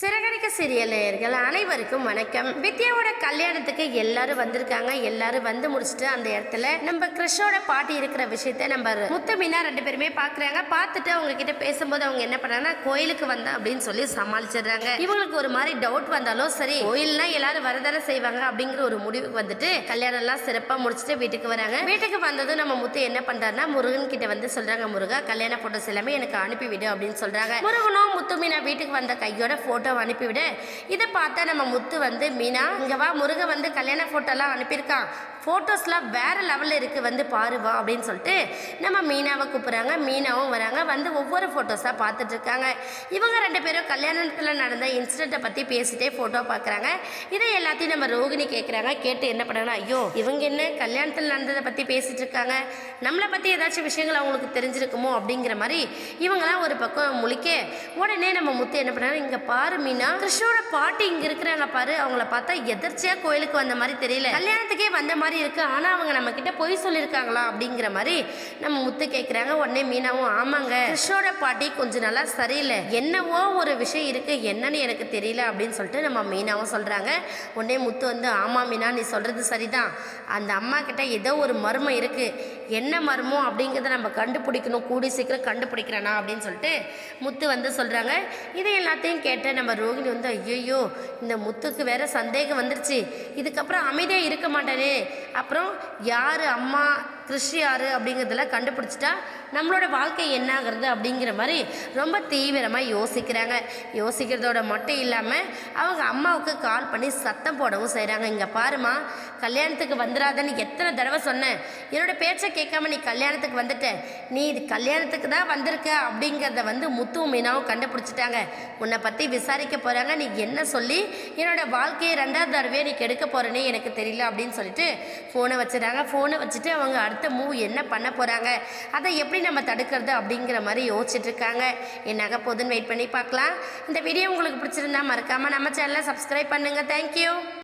Siragadikka serial அனைவருக்கும் வணக்கம். வித்யாவோட கல்யாணத்துக்கு எல்லாரும் வந்திருக்காங்க. எல்லாரும் வந்து முடிச்சுட்டு அந்த இடத்துல நம்ம கிருஷோட பாட்டி இருக்கிற விஷயத்த நம்ம முத்து மீனா ரெண்டு பேருமே பாக்குறாங்க. பார்த்துட்டு அவங்க கிட்ட பேசும்போது அவங்க என்ன பண்ணாங்கன்னா கோயிலுக்கு வந்தேன் அப்படின்னு சொல்லி சமாளிச்சிடுறாங்க. இவங்களுக்கு ஒரு மாதிரி டவுட் வந்தாலும் சரி, கோயில்னா எல்லாரும் வரதானே செய்வாங்க அப்படிங்கிற ஒரு முடிவுக்கு வந்துட்டு கல்யாணம் எல்லாம் சிறப்பா முடிச்சுட்டு வீட்டுக்கு வராங்க. வீட்டுக்கு வந்ததும் நம்ம முத்து என்ன பண்றாருன்னா முருகன் கிட்ட வந்து சொல்றாங்க, முருகா கல்யாண போட்டோஸ் எல்லாமே எனக்கு அனுப்பிவிடு அப்படின்னு சொல்றாங்க. முருகனும் முத்து மீனா வீட்டுக்கு வந்த கையோட போட்டோ அனுப்பிவிட இதை பார்த்தா நம்ம முத்து வந்து மீனா இங்க வா, முருக வந்து கல்யாண போட்டோலாம் அனுப்பியிருக்கான், போட்டோஸ்லாம் வேற லெவலில் இருக்கு, வந்து பாருவா அப்படின்னு சொல்லிட்டு நம்ம மீனாவை கூப்பிடுறாங்க. மீனாவும் வராங்க. வந்து ஒவ்வொரு போட்டோஸாக பார்த்துட்டு இருக்காங்க. இவங்க ரெண்டு பேரும் கல்யாணத்தில் நடந்த இன்சிடென்ட்டை பற்றி பேசிட்டே ஃபோட்டோ பார்க்குறாங்க. இதை எல்லாத்தையும் நம்ம ரோகிணி கேட்குறாங்க. கேட்டு என்ன பண்ணாங்கன்னா, ஐயோ இவங்க என்ன கல்யாணத்தில் நடந்ததை பற்றி பேசிட்டு இருக்காங்க, நம்மளை பற்றி ஏதாச்சும் விஷயங்கள் அவங்களுக்கு தெரிஞ்சிருக்குமோ அப்படிங்கிற மாதிரி இவங்களாம் ஒரு பக்கம் முழிக்க, உடனே நம்ம முத்து என்ன பண்ணாங்க, இங்கே பாரு மீனா, கிருஷ்ணோட பாட்டி இங்கே இருக்கிறாங்க பாரு, அவங்கள பார்த்தா எதிர்ச்சியாக கோயிலுக்கு வந்த மாதிரி தெரியல, கல்யாணத்துக்கே வந்த மாதிரி இருக்கு, ஆனா அவங்க நம்ம கிட்ட பொய் சொல்லியிருக்காங்களா அப்படிங்கிற மாதிரி நம்ம முத்து கேட்குறாங்க. உடனே மீனாவும் ஆமாங்க, கிருஷ்ணோட பாட்டி கொஞ்சம் நல்லா சரியில்லை, என்னவோ ஒரு விஷயம் இருக்கு, என்னன்னு எனக்கு தெரியல அப்படின்னு சொல்லிட்டு நம்ம மீனாவும் சொல்றாங்க. உடனே முத்து வந்து ஆமா மீனா நீ சொல்றது சரிதான், அந்த அம்மா கிட்ட ஏதோ ஒரு மர்மம் இருக்கு, என்ன மர்மம் அப்படிங்கிறத நம்ம கண்டுபிடிக்கணும், கூடி சீக்கிரம் கண்டுபிடிக்கிறேனா அப்படின்னு சொல்லிட்டு முத்து வந்து சொல்றாங்க. இதை எல்லாத்தையும் கேட்ட நம்ம ரோகிணி வந்து ஐயோ இந்த முத்துக்கு வேற சந்தேகம் வந்துருச்சு, இதுக்கப்புறம் அமைதியாக இருக்க மாட்டானே, அப்புறம் யார் அம்மா கிருஷி யார் அப்படிங்கிறதுல கண்டுபிடிச்சிட்டா நம்மளோட வாழ்க்கை என்னாகிறது அப்படிங்கிற மாதிரி ரொம்ப தீவிரமாக யோசிக்கிறாங்க. யோசிக்கிறதோட மட்டும் இல்லாமல் அவங்க அம்மாவுக்கு கால் பண்ணி சத்தம் போடவும் செய்கிறாங்க. இங்கே பாருமா, கல்யாணத்துக்கு வந்துடாதன்னு எத்தனை தடவை சொன்னேன், என்னோட பேச்சை கேட்காம நீ கல்யாணத்துக்கு வந்துட்ட, நீ இது கல்யாணத்துக்கு தான் வந்திருக்க அப்படிங்கிறத வந்து முத்துவும் மீனாவும் கண்டுபிடிச்சிட்டாங்க, உன்னை பற்றி விசாரிக்க போகிறாங்க, நீ என்ன சொல்லி என்னோட வாழ்க்கையை ரெண்டாவது தடவையே நீ கெடுக்க போகிறேனே எனக்கு தெரியல அப்படின்னு சொல்லிட்டு ஃபோனை வச்சுட்டாங்க. ஃபோனை வச்சுட்டு அவங்க அடுத்த மூவ் என்ன பண்ண போகிறாங்க, அதை எப்படி நம்ம தடுக்கிறது அப்படிங்கிற மாதிரி யோசிச்சுட்டு இருக்காங்க. என்னாக போதுன்னு வெயிட் பண்ணி பார்க்கலாம். இந்த வீடியோ உங்களுக்கு பிடிச்சிருந்தா மறக்காமல் நம்ம சேனலை சப்ஸ்கிரைப் பண்ணுங்கள். தேங்க்யூ.